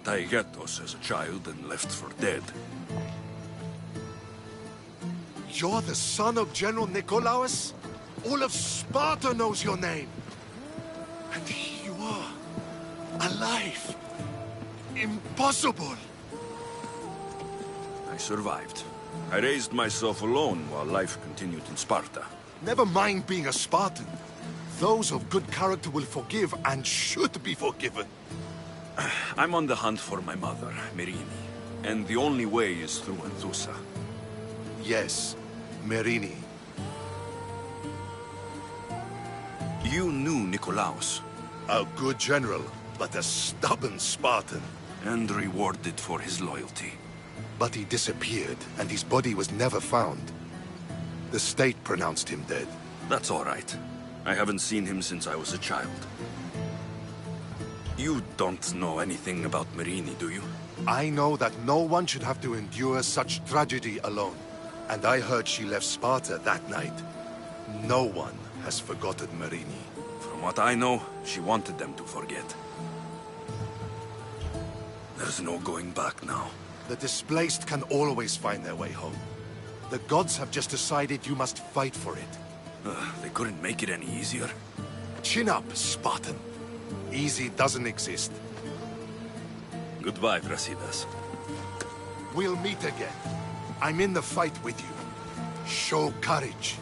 Taigetos as a child and left for dead. You're the son of General Nikolaos? All of Sparta knows your name. And here you are, alive. Impossible. I survived. I raised myself alone while life continued in Sparta. Never mind being a Spartan. Those of good character will forgive and should be forgiven. I'm on the hunt for my mother, Merini. And the only way is through Anthusa. Yes, Merini. You knew Nikolaos. A good general, but a stubborn Spartan. And rewarded for his loyalty. But he disappeared, and his body was never found. The state pronounced him dead. That's all right. I haven't seen him since I was a child. You don't know anything about Merini, do you? I know that no one should have to endure such tragedy alone. And I heard she left Sparta that night. No one has forgotten Merini. From what I know, she wanted them to forget. There's no going back now. The displaced can always find their way home. The gods have just decided you must fight for it. They couldn't make it any easier. Chin up, Spartan. Easy doesn't exist. Goodbye, Brasidas. We'll meet again. I'm in the fight with you. Show courage.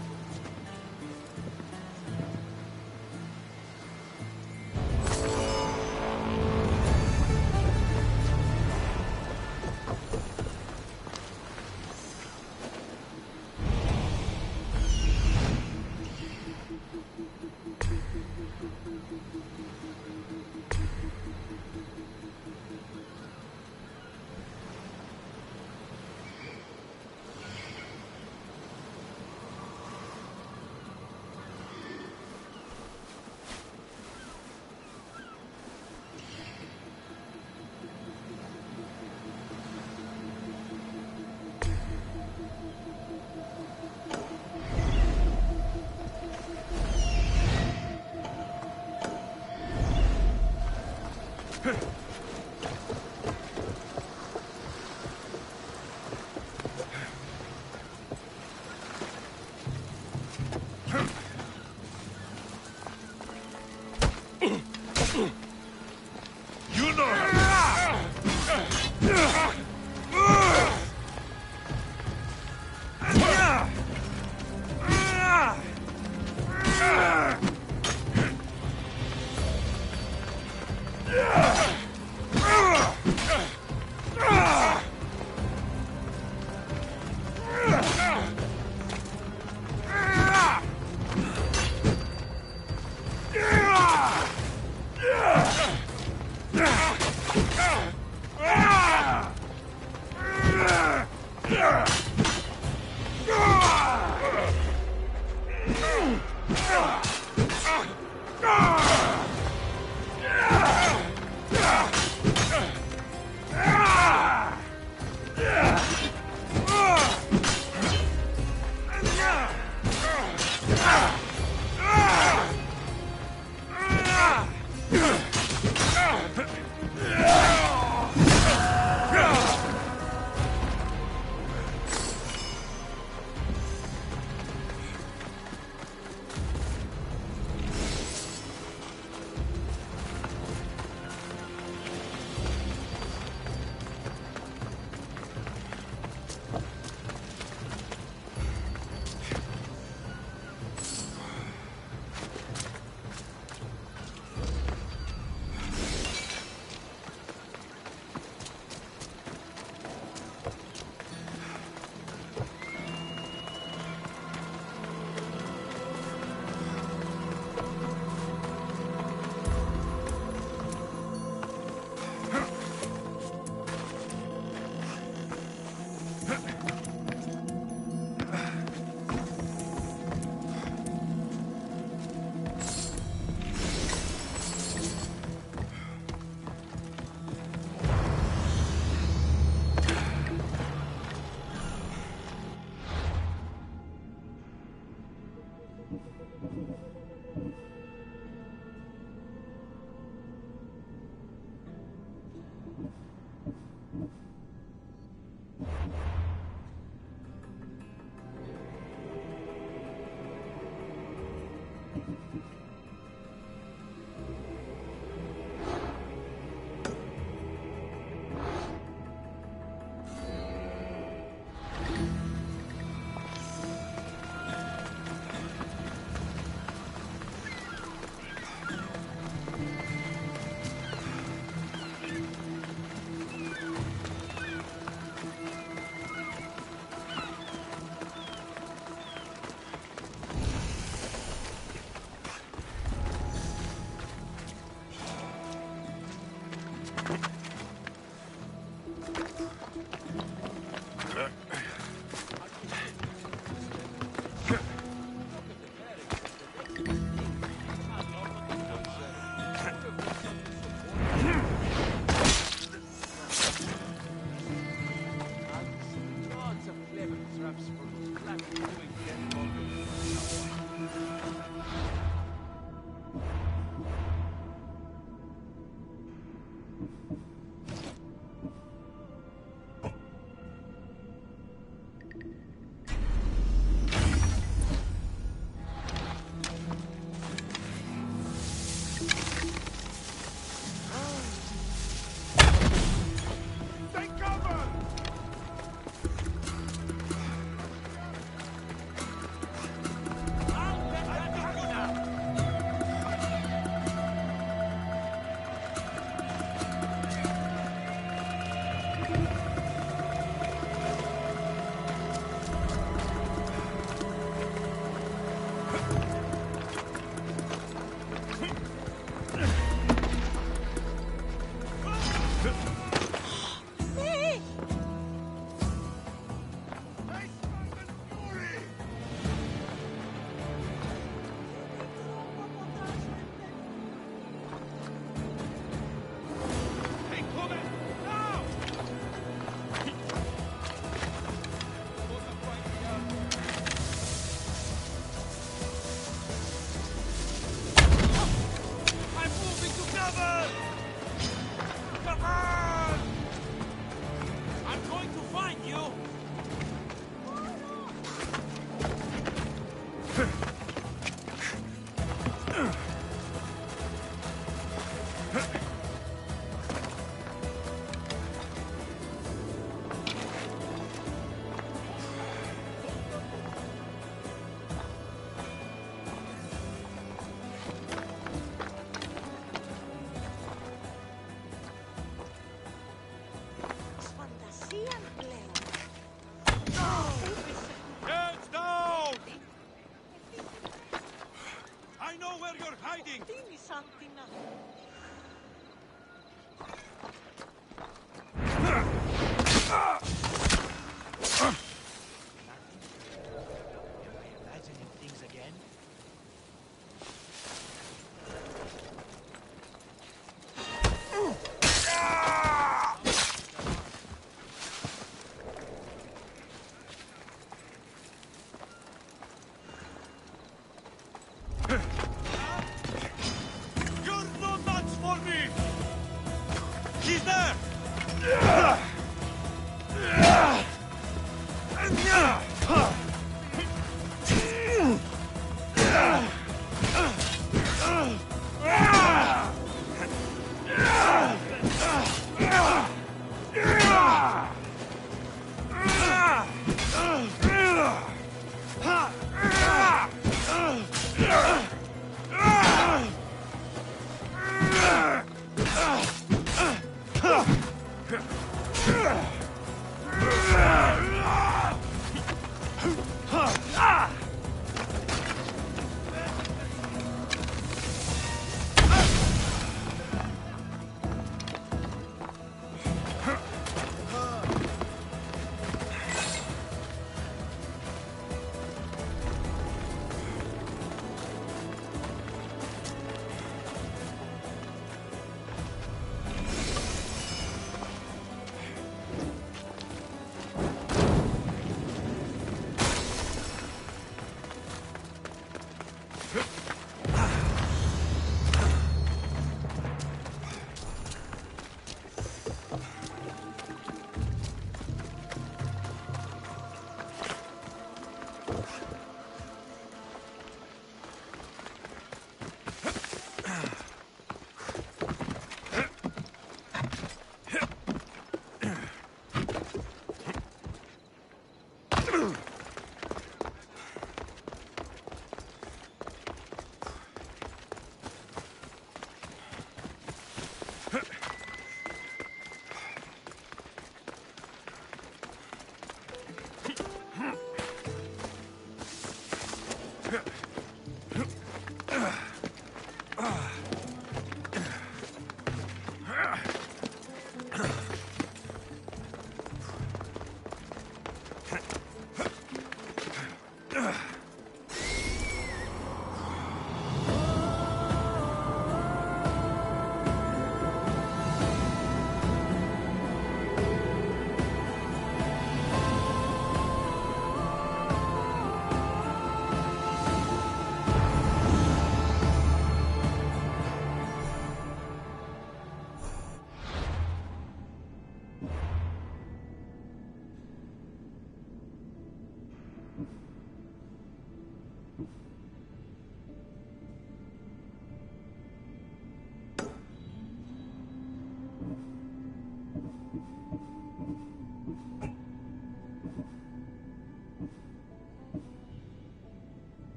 Heads down! I know where you're hiding! Imagining things again? You're no match for me! He's there!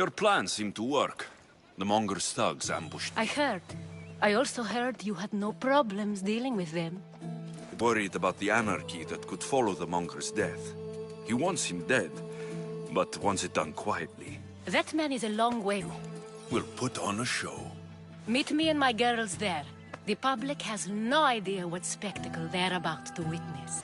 Your plan seemed to work. The Monger's thugs ambushed I me. heard. I also heard you had no problems dealing with them. Worried about the anarchy that could follow the Monger's death. He wants him dead, but wants it done quietly. That man is a long way. We'll put on a show. Meet me and my girls there. The public has no idea what spectacle they're about to witness.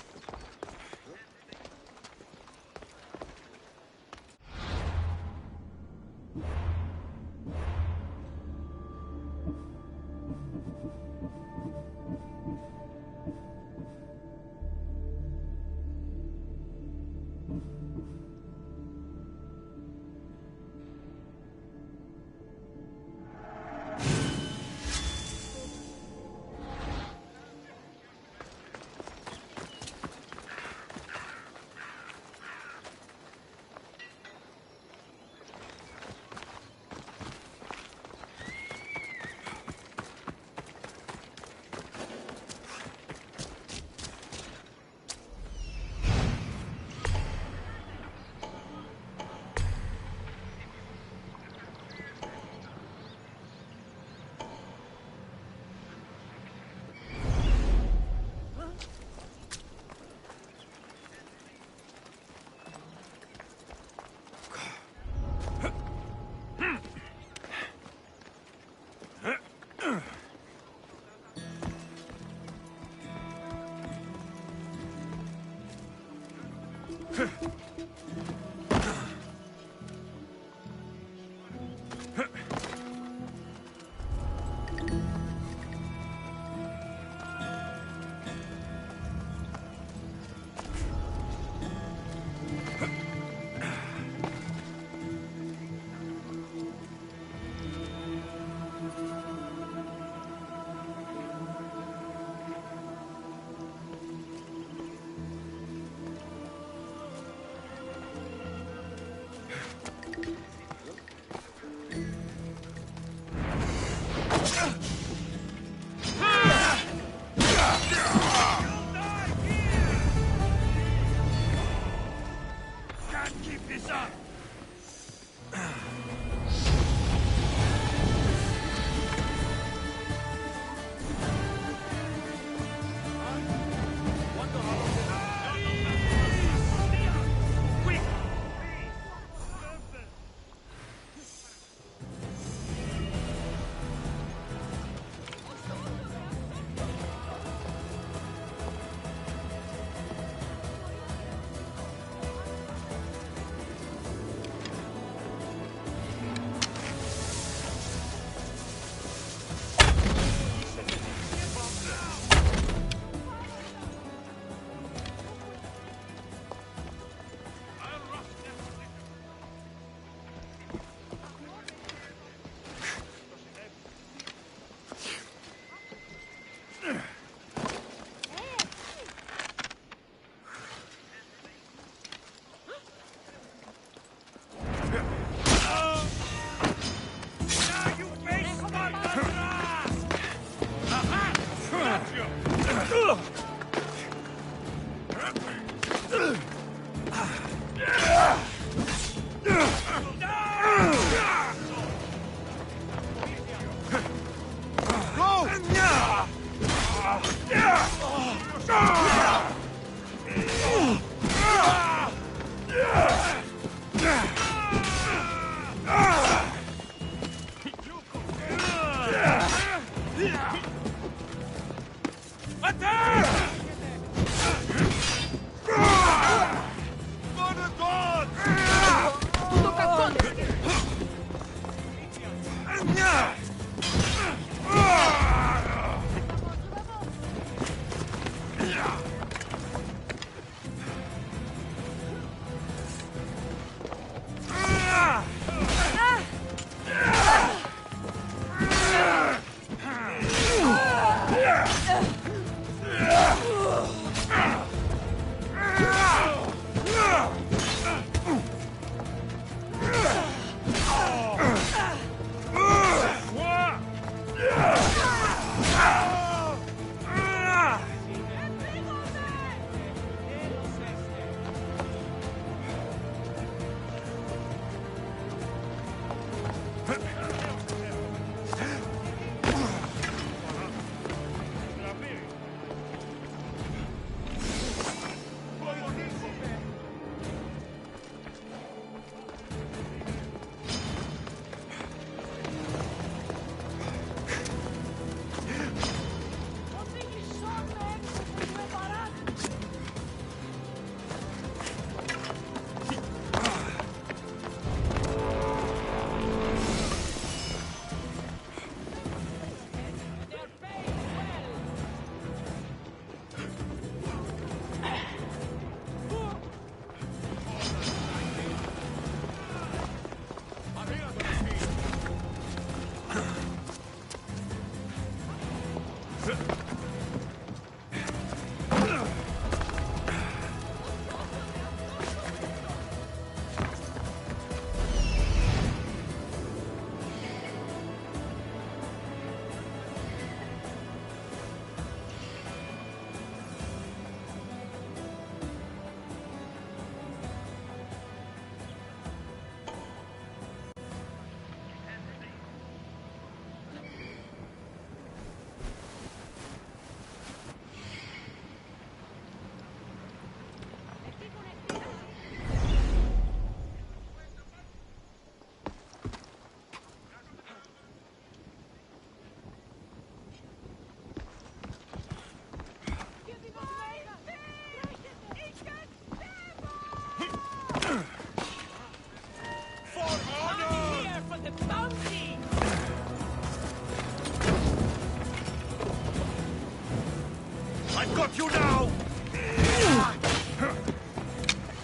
Got you now!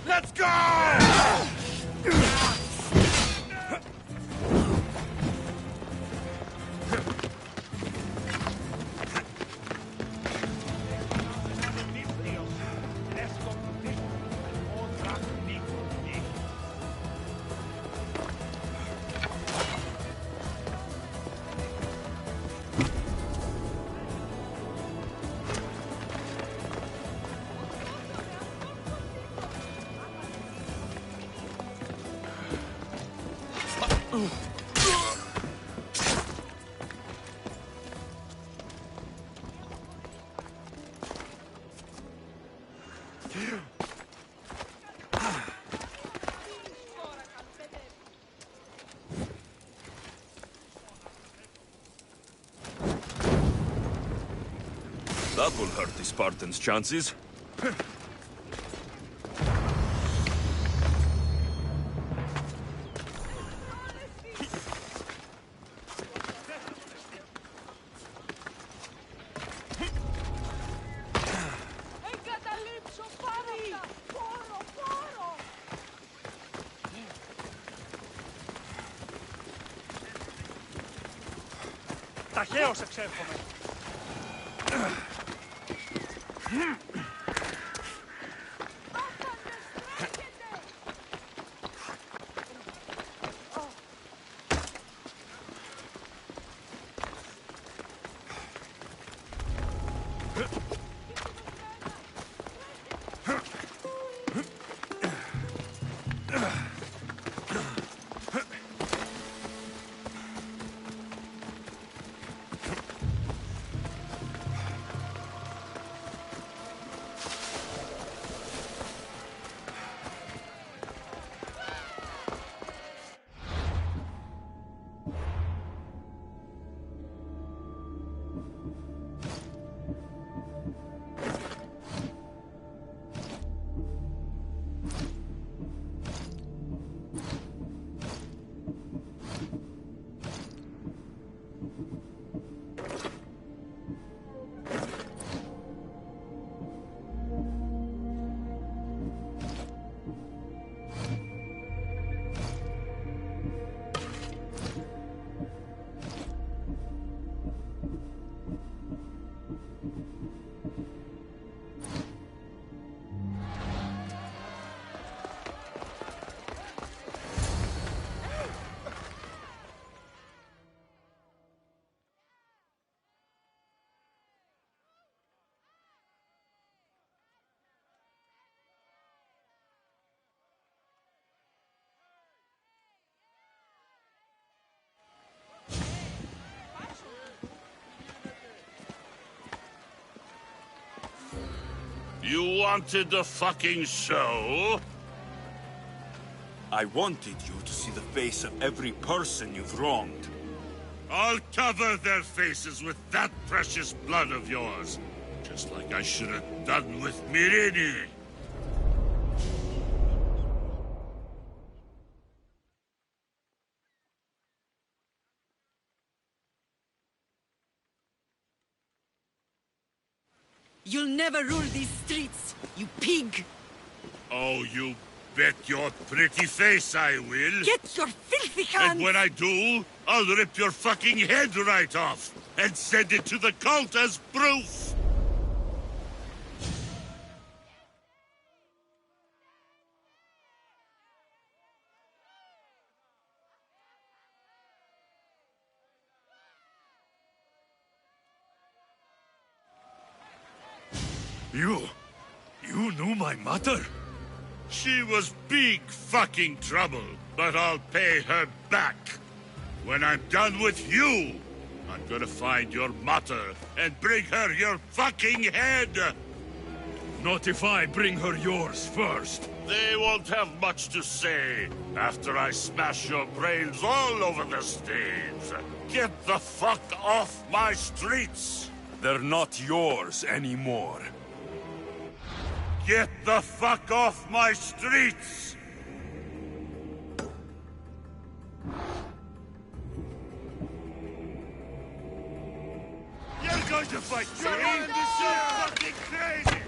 Let's go! That will hurt the Spartans' chances. Ταχαίως εξέρχομαι. wanted the fucking show? I wanted you to see the face of every person you've wronged. I'll cover their faces with that precious blood of yours. Just like I should have done with Mirini. You'll never rule these streets, you pig! Oh, you bet your pretty face I will. Get your filthy hands! And when I do, I'll rip your fucking head right off and send it to the cult as proof. You knew my mother? She was big fucking trouble, but I'll pay her back. When I'm done with you, I'm gonna find your mother and bring her your fucking head! Not if I bring her yours first. They won't have much to say after I smash your brains all over the stage. Get the fuck off my streets! They're not yours anymore. Get the fuck off my streets! You're going to fight Jane? This is so fucking crazy!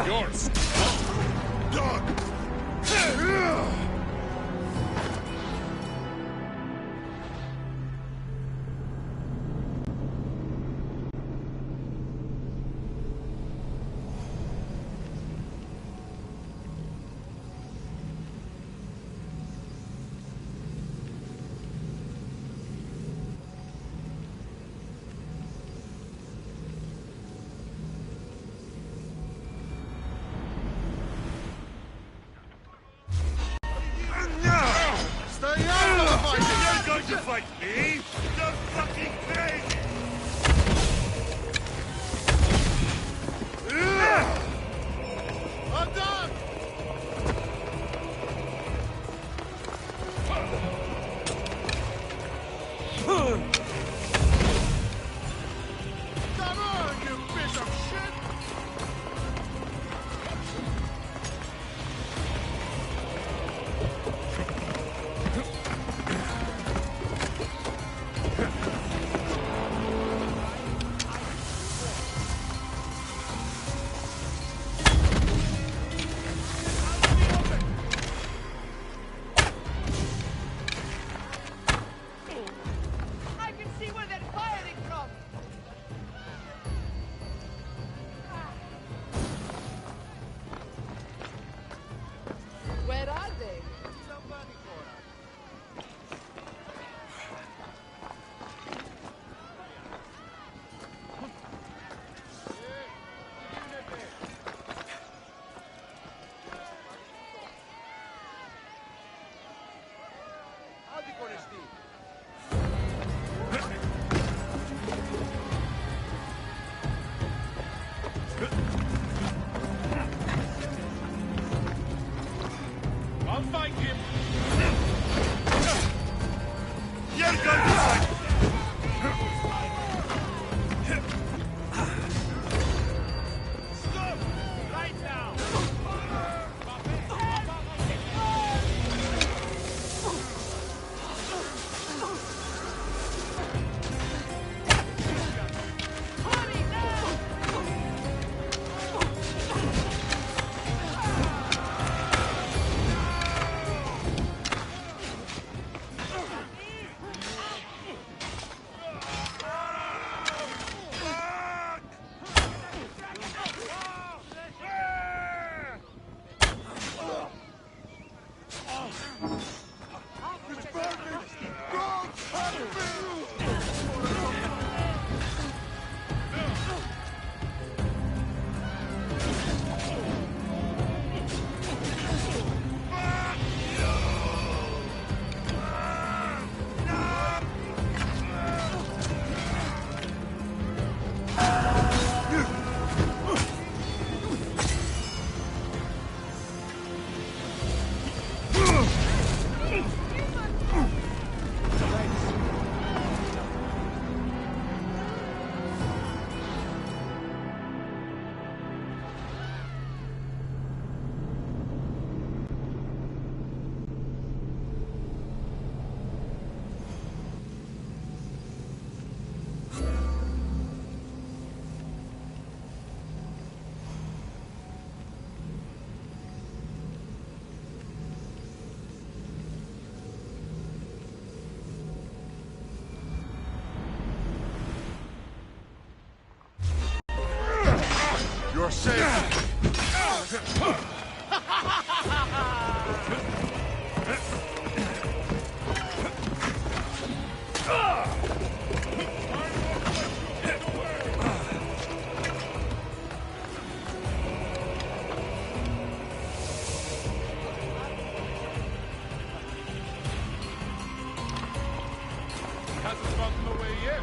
Yours! Dog! You're safe. Hasn't gotten away yet.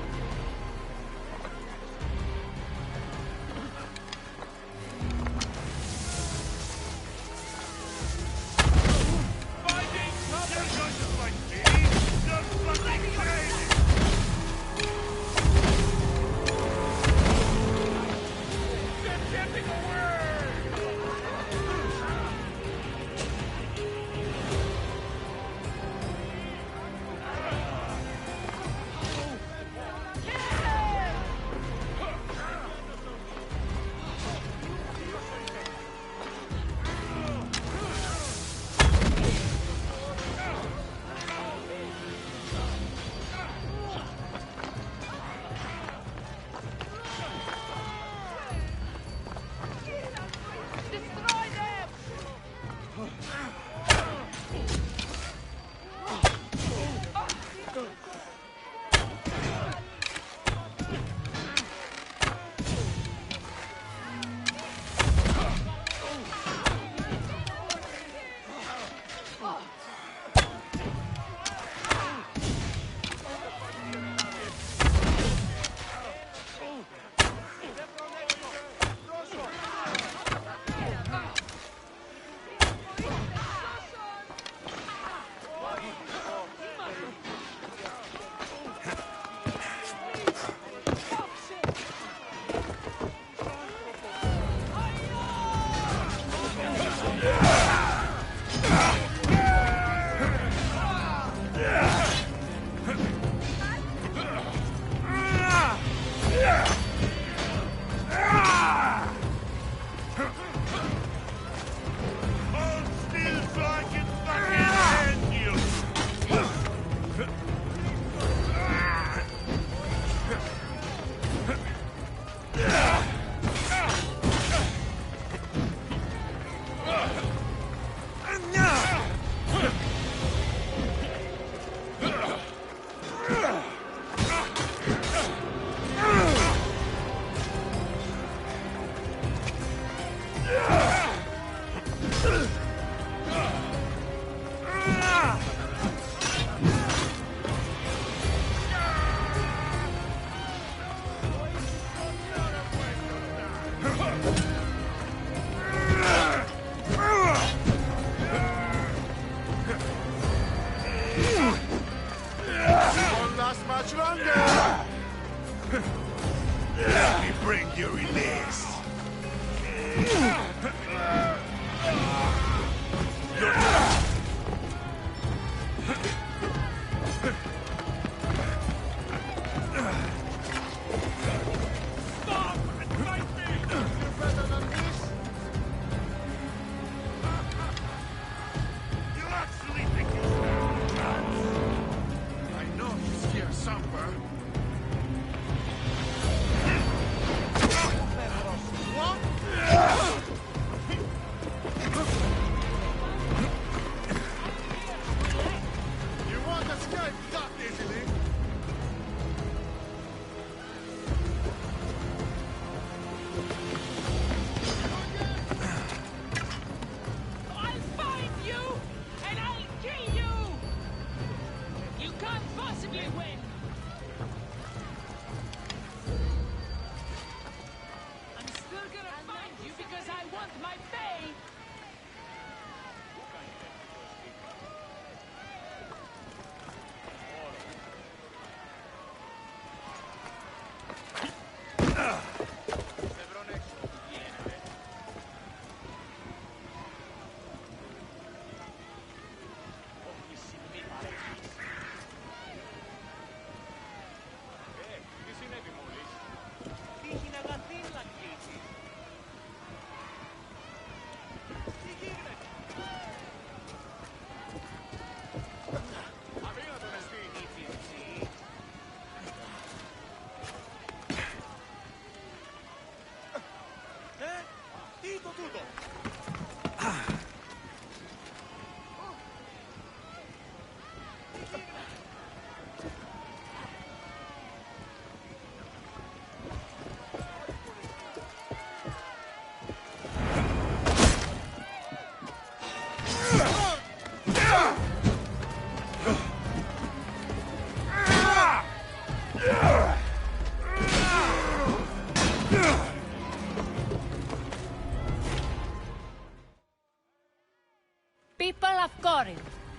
Won't last much longer. Let me bring you release. I know he's here somewhere. You won't escape that easily. I'll find you, and I'll kill you! You can't possibly win! I'm still gonna find you because I want my pay!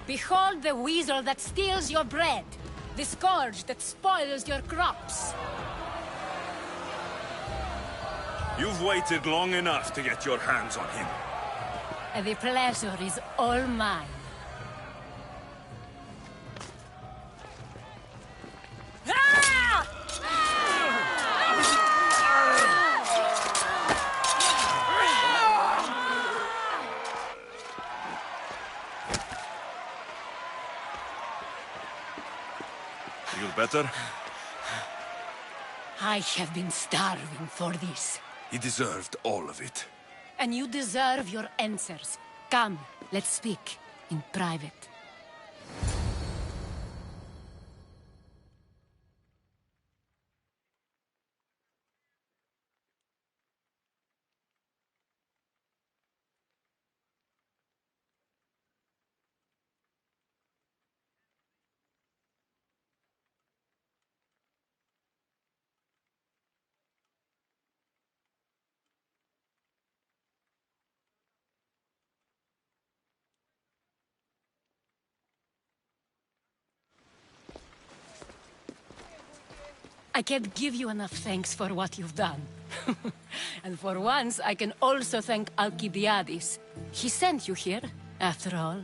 Behold the weasel that steals your bread, the scourge that spoils your crops. You've waited long enough to get your hands on him. The pleasure is all mine. Ah! Feel better? I have been starving for this. He deserved all of it. And you deserve your answers. Come, let's speak in private. I can't give you enough thanks for what you've done. And for once, I can also thank Alcibiades. He sent you here, after all.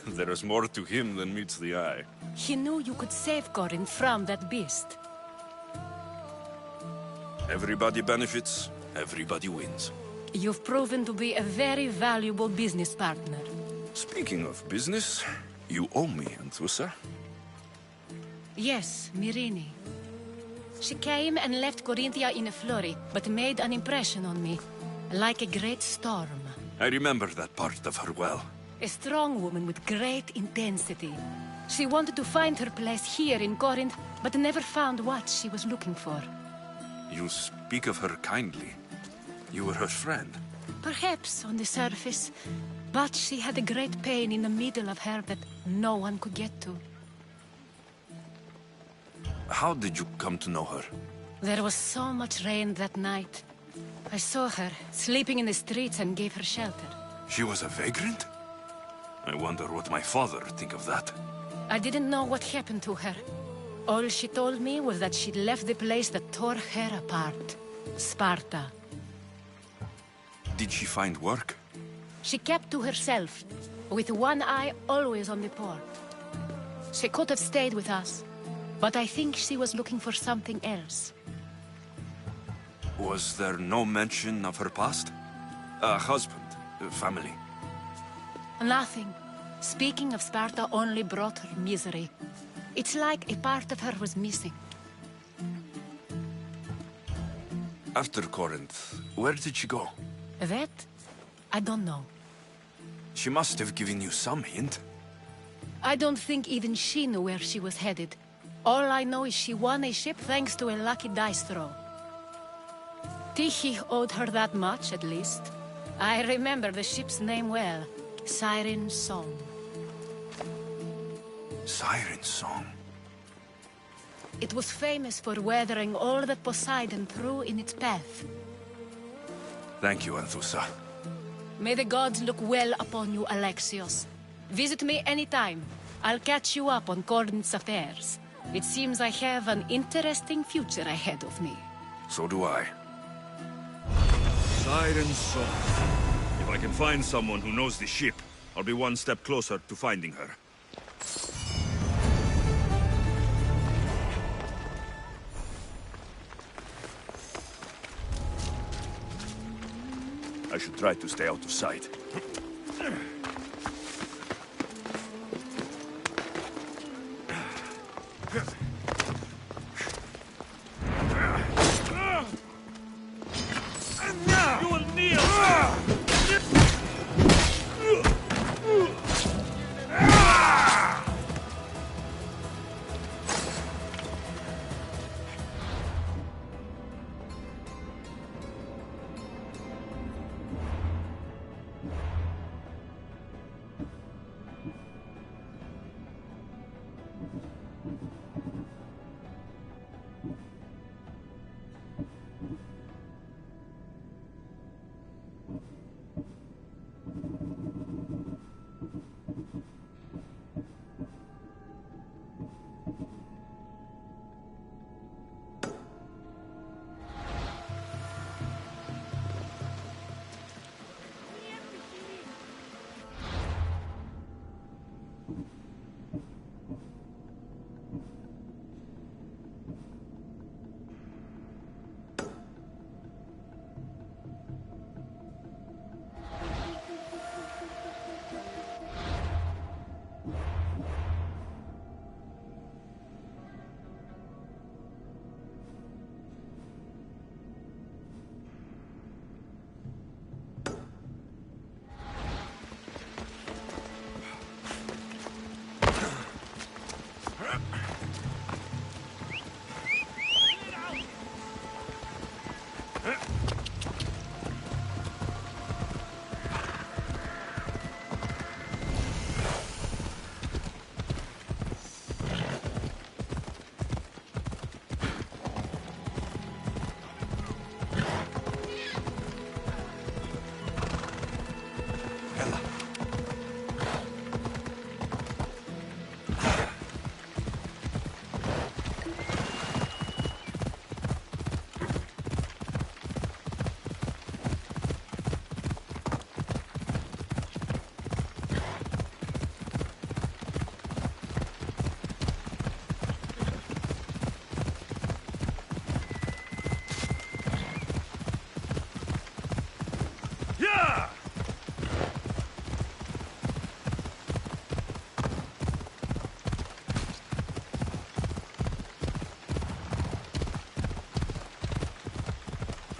There is more to him than meets the eye. He knew you could save Corinth from that beast. Everybody benefits, everybody wins. You've proven to be a very valuable business partner. Speaking of business, you owe me, Anthusa. Yes, Myrine. She came and left Corinthia in a flurry, but made an impression on me, like a great storm. I remember that part of her well. A strong woman with great intensity. She wanted to find her place here in Corinth, but never found what she was looking for. You speak of her kindly. You were her friend. Perhaps on the surface, but she had a great pain in the middle of her that no one could get to. How did you come to know her? There was so much rain that night. I saw her, sleeping in the streets, and gave her shelter. She was a vagrant? I wonder what my father think of that. I didn't know what happened to her. All she told me was that she'd left the place that tore her apart. Sparta. Did she find work? She kept to herself, with one eye always on the port. She could have stayed with us, but I think she was looking for something else. Was there no mention of her past? A husband, a family? Nothing. Speaking of Sparta only brought her misery. It's like a part of her was missing. After Corinth, where did she go? That? I don't know. She must have given you some hint. I don't think even she knew where she was headed. All I know is she won a ship thanks to a lucky dice throw. Tyche owed her that much, at least. I remember the ship's name well. Siren Song. Siren Song. It was famous for weathering all that Poseidon threw in its path. Thank you, Anthusa. May the gods look well upon you, Alexios. Visit me anytime. I'll catch you up on Corinth's affairs. It seems I have an interesting future ahead of me. So do I. Siren Song. If I can find someone who knows the ship, I'll be one step closer to finding her. I should try to stay out of sight. You will kneel!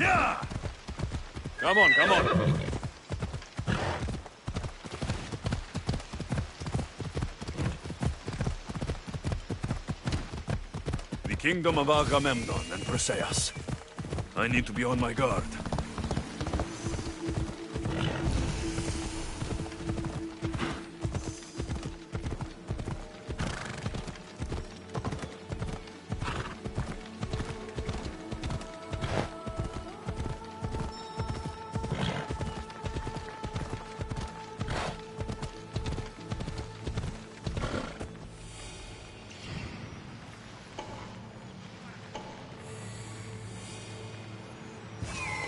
Yeah! Come on, come on. The kingdom of Agamemnon and Perseus. I need to be on my guard.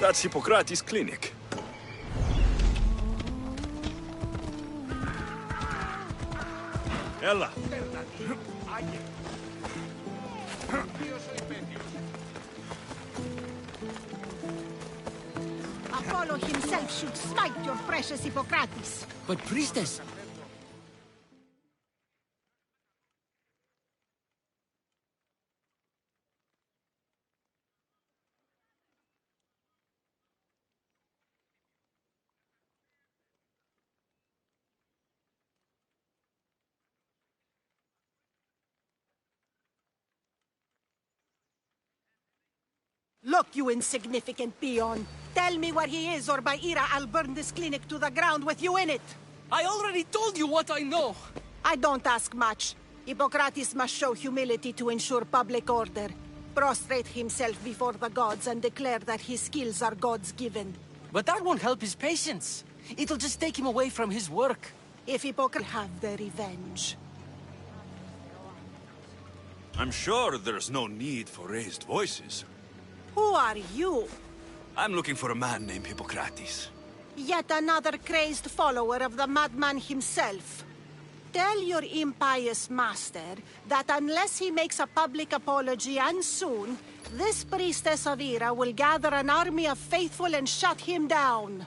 That's Hippocrates' clinic. Ella. Apollo himself should smite your precious Hippocrates. But priestess, Look, you insignificant peon. Tell me where he is, or by Ira, I'll burn this clinic to the ground with you in it. I already told you what I know. I don't ask much. Hippocrates must show humility to ensure public order. Prostrate himself before the gods and declare that his skills are God's given. But that won't help his patients. It'll just take him away from his work. If Hippocrates have their revenge. I'm sure there's no need for raised voices. Who are you? I'm looking for a man named Hippocrates. Yet another crazed follower of the madman himself. Tell your impious master that unless he makes a public apology, and soon, this priestess of Ira will gather an army of faithful and shut him down.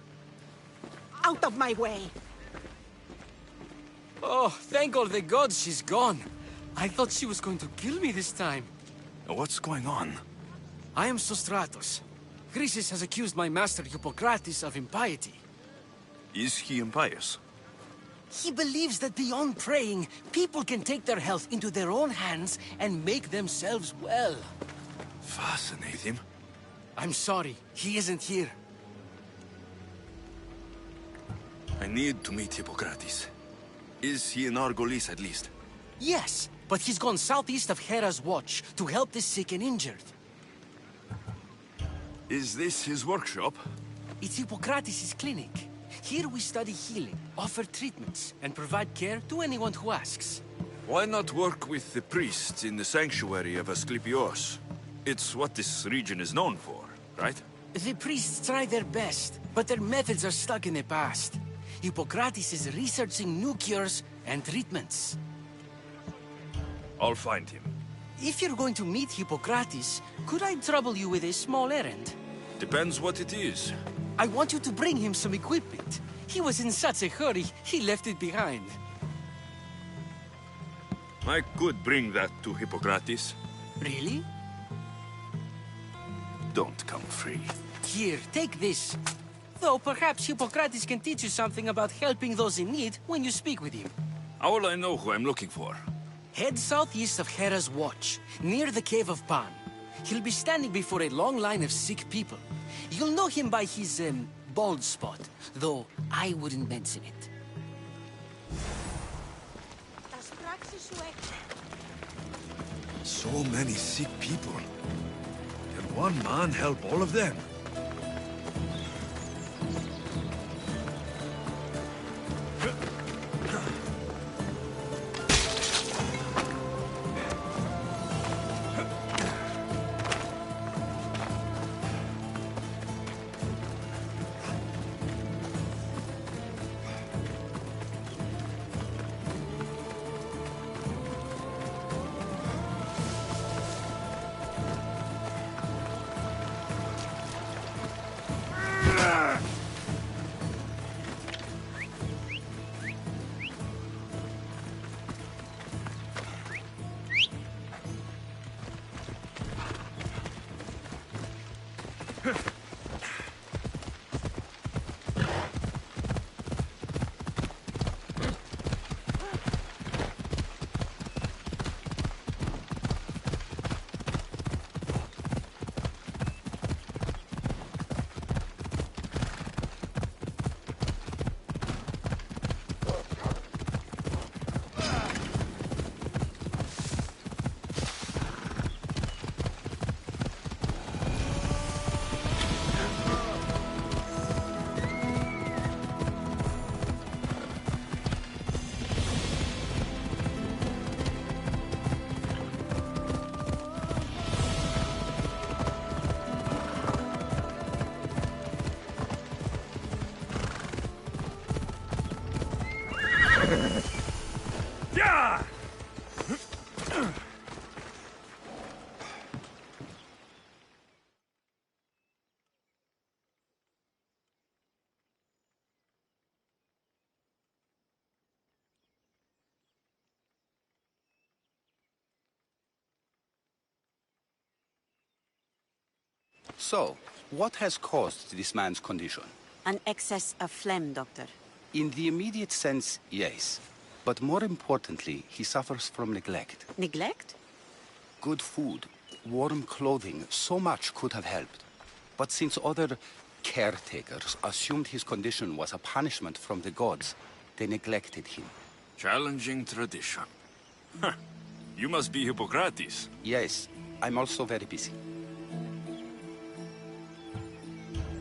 Out of my way. Oh, thank all the gods she's gone. I thought she was going to kill me this time. What's going on? I am Sostratus. Chrysis has accused my master Hippocrates of impiety. Is he impious? He believes that beyond praying, people can take their health into their own hands and make themselves well. Fascinating. I'm sorry, he isn't here. I need to meet Hippocrates. Is he in Argolis at least? Yes, but he's gone southeast of Hera's watch to help the sick and injured. Is this his workshop? It's Hippocrates' clinic. Here we study healing, offer treatments, and provide care to anyone who asks. Why not work with the priests in the sanctuary of Asclepios? It's what this region is known for, right? The priests try their best, but their methods are stuck in the past. Hippocrates is researching new cures and treatments. I'll find him. If you're going to meet Hippocrates, could I trouble you with a small errand? Depends what it is. I want you to bring him some equipment. He was in such a hurry, he left it behind. I could bring that to Hippocrates. Really? Don't come free. Here, take this. Though perhaps Hippocrates can teach you something about helping those in need when you speak with him. How will I know who I'm looking for? Head southeast of Hera's watch, near the Cave of Pan. He'll be standing before a long line of sick people. You'll know him by his, bald spot, though I wouldn't mention it. So many sick people. Can one man help all of them? So, what has caused this man's condition? An excess of phlegm, Doctor. In the immediate sense, yes. But more importantly, he suffers from neglect. Neglect? Good food, warm clothing, so much could have helped. But since other caretakers assumed his condition was a punishment from the gods, they neglected him. Challenging tradition. Huh. You must be Hippocrates. Yes, I'm also very busy.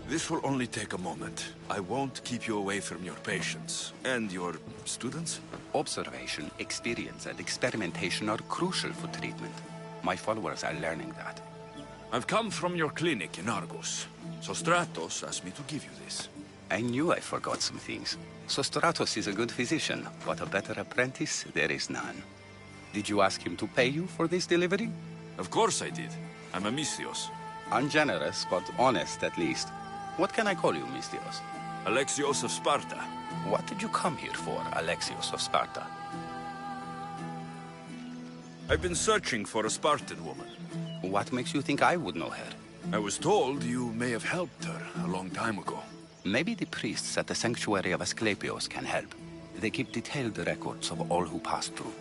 This will only take a moment. I won't keep you away from your patients. And your students? Observation, experience, and experimentation are crucial for treatment. My followers are learning that. I've come from your clinic in Argos. Sostratos asked me to give you this. I knew I forgot some things. Sostratos is a good physician, but a better apprentice there is none. Did you ask him to pay you for this delivery? Of course I did. I'm a Mystios. Ungenerous, but honest at least. What can I call you, Mystios? Alexios of Sparta. What did you come here for, Alexios of Sparta? I've been searching for a Spartan woman. What makes you think I would know her? I was told you may have helped her a long time ago. Maybe the priests at the sanctuary of Asclepios can help. They keep detailed records of all who passed through.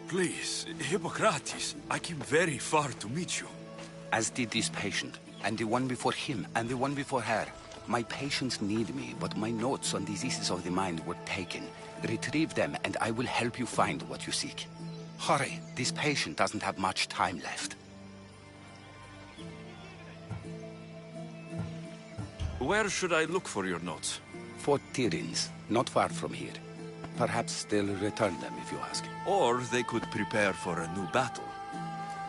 Please, Hippocrates, I came very far to meet you. As did this patient, and the one before him, and the one before her. My patients need me, but my notes on diseases of the mind were taken. Retrieve them, and I will help you find what you seek. Hurry, this patient doesn't have much time left. Where should I look for your notes? For Tyrins, not far from here. Perhaps they'll return them if you ask. Or they could prepare for a new battle.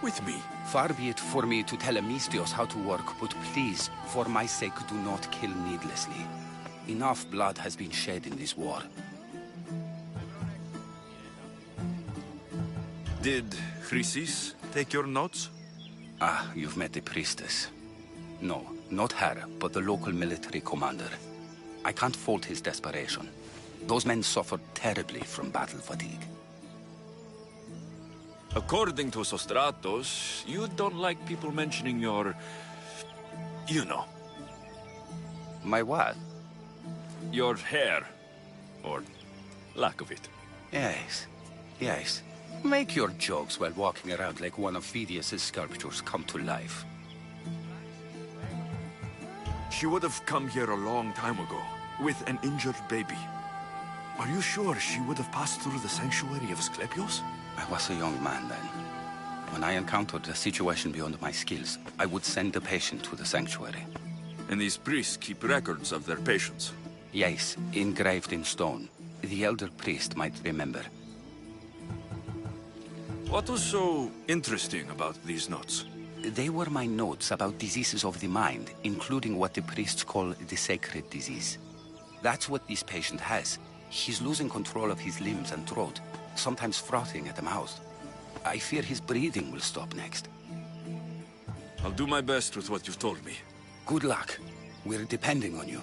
With me. Far be it for me to tell a Mystios how to work, but please, for my sake, do not kill needlessly. Enough blood has been shed in this war. Did Chrysis take your notes? Ah, you've met the priestess. No, not her, but the local military commander. I can't fault his desperation. Those men suffered terribly from battle fatigue. According to Sostratos, you don't like people mentioning your... you know. My what? Your hair. Or lack of it. Yes, yes. Make your jokes while walking around like one of Phidias' sculptures come to life. She would have come here a long time ago, with an injured baby. Are you sure she would have passed through the sanctuary of Asclepios? I was a young man then. When I encountered a situation beyond my skills, I would send the patient to the sanctuary. And these priests keep records of their patients? Yes, engraved in stone. The elder priest might remember. What was so interesting about these notes? They were my notes about diseases of the mind, including what the priests call the sacred disease. That's what this patient has. He's losing control of his limbs and throat, sometimes frothing at the mouth. I fear his breathing will stop next. I'll do my best with what you've told me. Good luck. We're depending on you.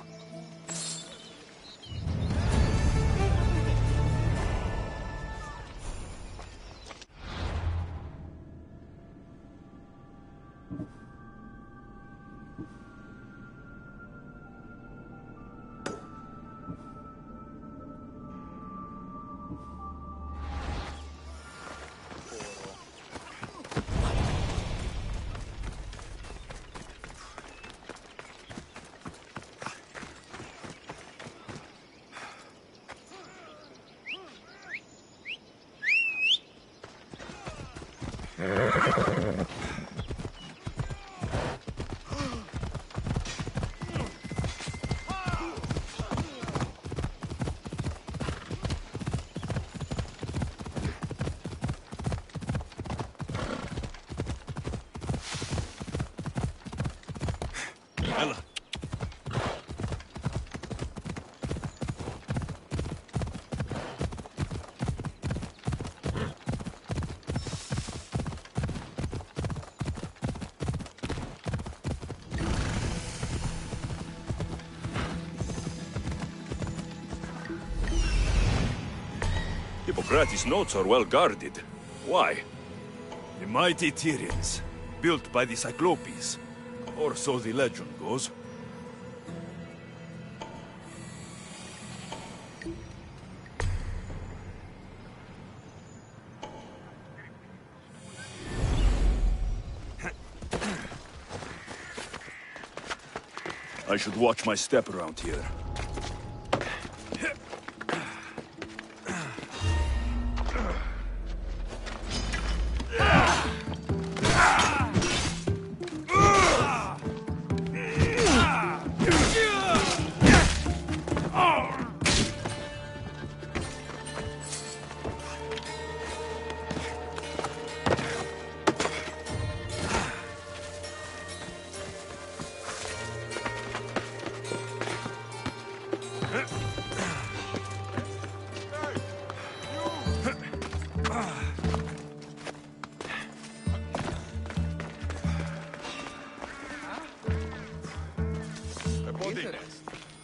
Hippocrates' notes are well guarded. Why? The mighty Tyrians, built by the Cyclopes. Or so the legend goes. I should watch my step around here.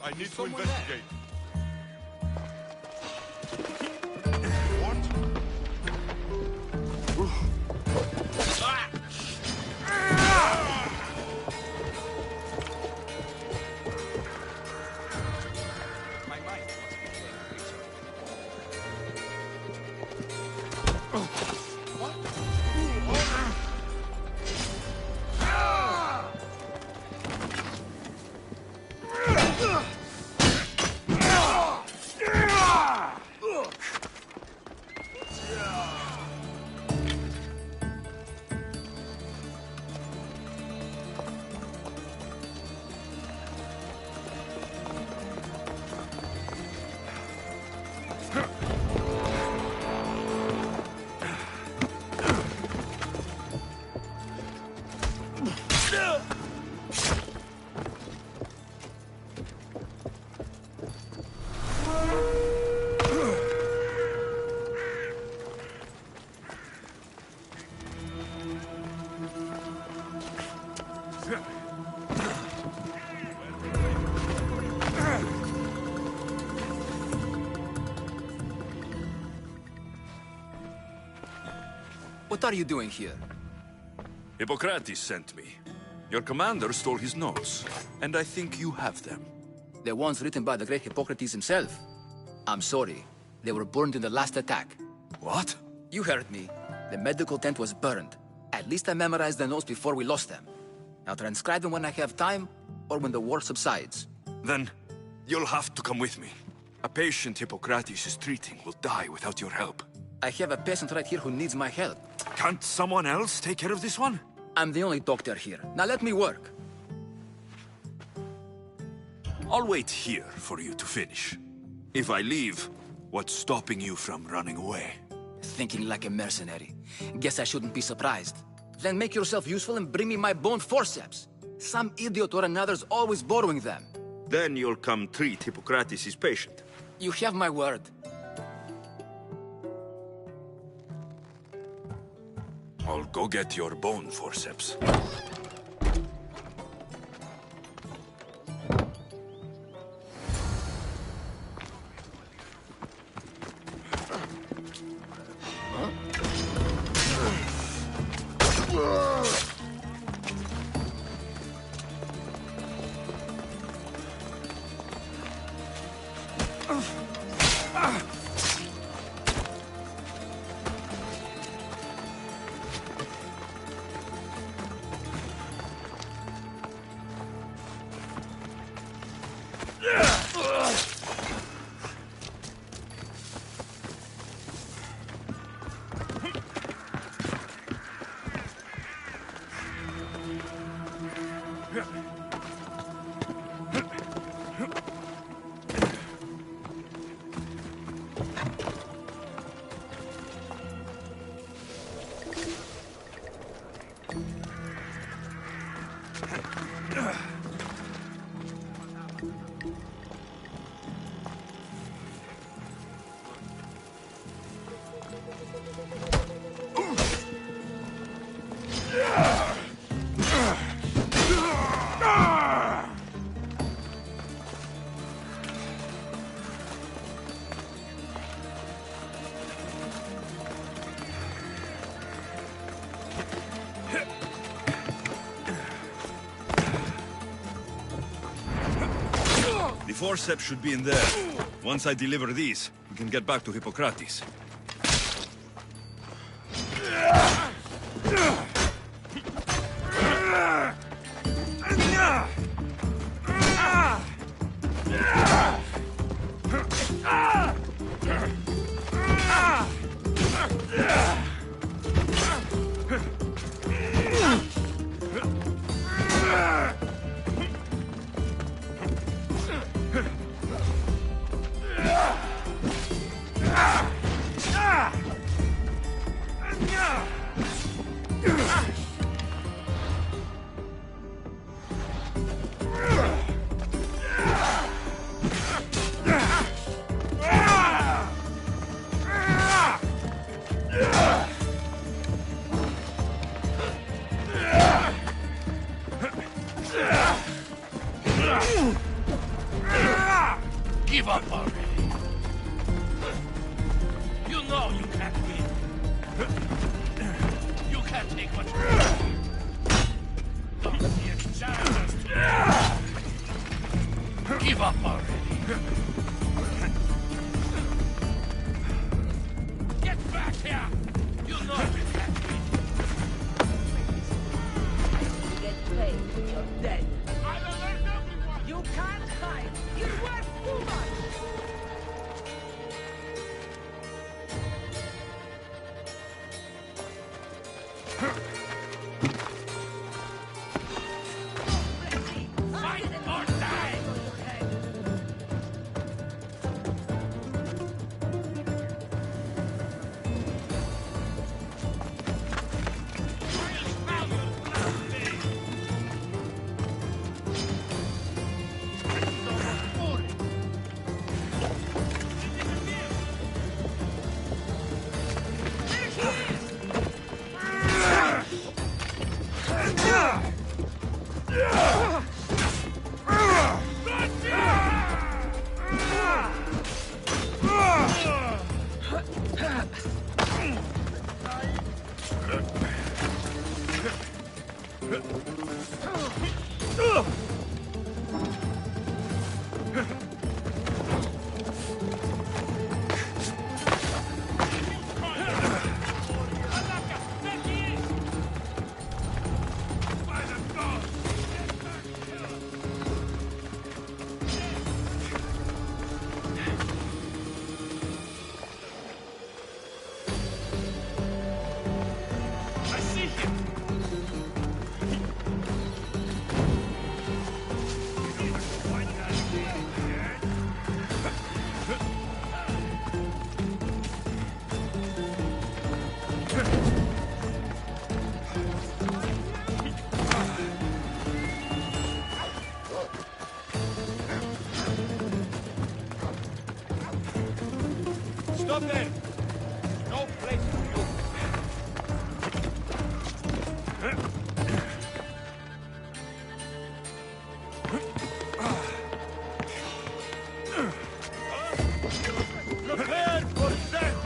I need to investigate. What are you doing here? Hippocrates sent me. Your commander stole his notes, and I think you have them. The ones written by the great Hippocrates himself. I'm sorry. They were burned in the last attack. What? You heard me. The medical tent was burned. At least I memorized the notes before we lost them. I'll transcribe them when I have time, or when the war subsides. Then, you'll have to come with me. A patient Hippocrates is treating will die without your help. I have a patient right here who needs my help. Can't someone else take care of this one? I'm the only doctor here. Now let me work. I'll wait here for you to finish. If I leave, what's stopping you from running away? Thinking like a mercenary. Guess I shouldn't be surprised. Then make yourself useful and bring me my bone forceps. Some idiot or another's always borrowing them. Then you'll come treat Hippocrates' patient. You have my word. I'll go get your bone forceps. The forceps should be in there. Once I deliver these, we can get back to Hippocrates. Give up already. You know you can't win. You can't take much more. Don't be a child. Give up already. Get back here. You know you can't win. Get paid when you're dead. I'll alert everyone. You can't hide. You're worth too much. Fight or die. Stop there! No place for you! Prepare for death!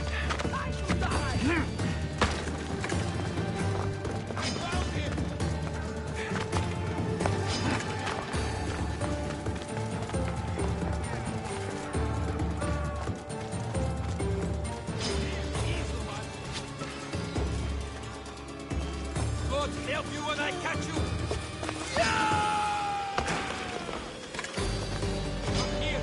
God help you when I catch you! Come here!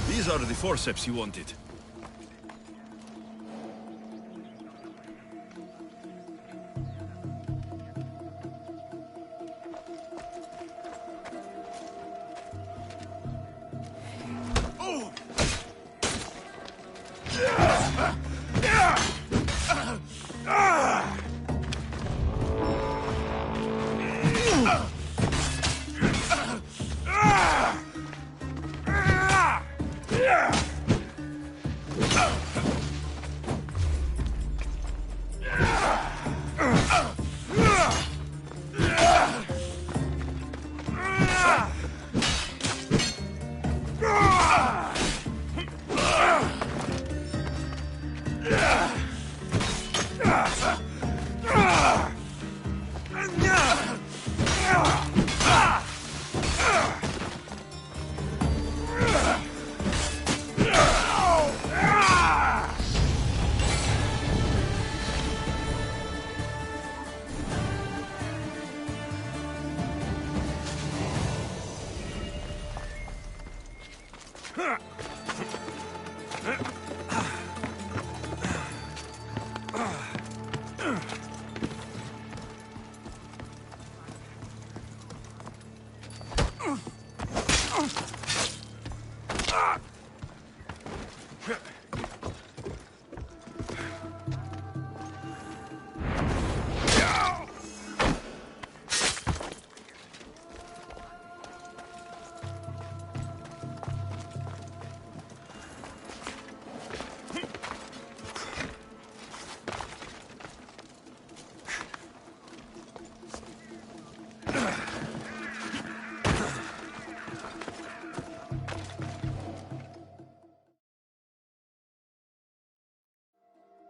These are the forceps you wanted.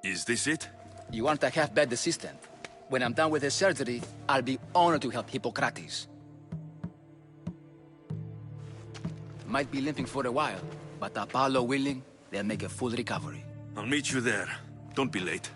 Is this it? You aren't a half-bad assistant. When I'm done with the surgery, I'll be honored to help Hippocrates. Might be limping for a while, but Apollo willing, they'll make a full recovery. I'll meet you there. Don't be late.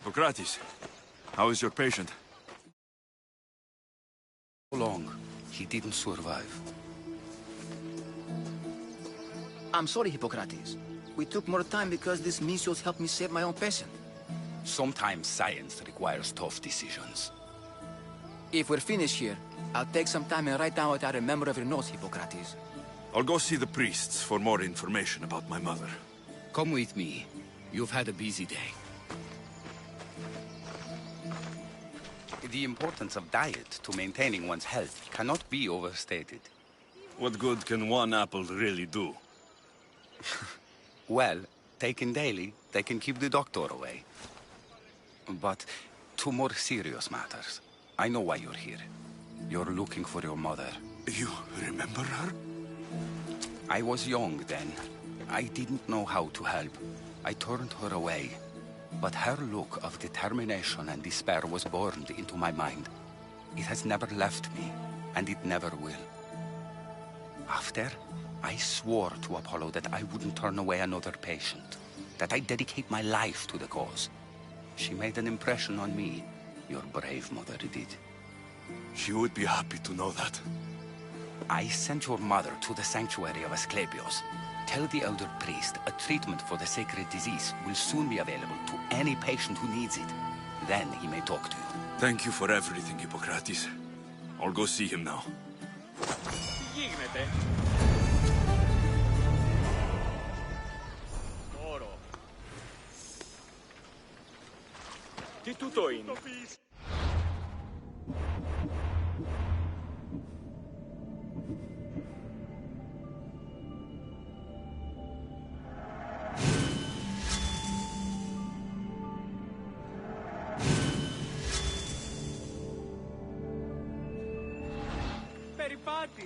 Hippocrates, how is your patient? So long, he didn't survive. I'm sorry, Hippocrates. We took more time because this measles helped me save my own patient. Sometimes science requires tough decisions. If we're finished here, I'll take some time and write down what I remember of your notes, Hippocrates. I'll go see the priests for more information about my mother. Come with me. You've had a busy day. The importance of diet to maintaining one's health cannot be overstated. What good can one apple really do? Well, taken daily, they can keep the doctor away. But to more serious matters, I know why you're here. You're looking for your mother. You remember her? I was young then. I didn't know how to help. I turned her away. But her look of determination and despair was burned into my mind. It has never left me, and it never will. After, I swore to Apollo that I wouldn't turn away another patient, that I'd dedicate my life to the cause. She made an impression on me. Your brave mother did. She would be happy to know that. I sent your mother to the sanctuary of Asclepios. Tell the elder priest a treatment for the sacred disease will soon be available to any patient who needs it. Then he may talk to you. Thank you for everything, Hippocrates. I'll go see him now. Τι γίνεται? Όρο. Τι τούτο είναι? Περιπάτη.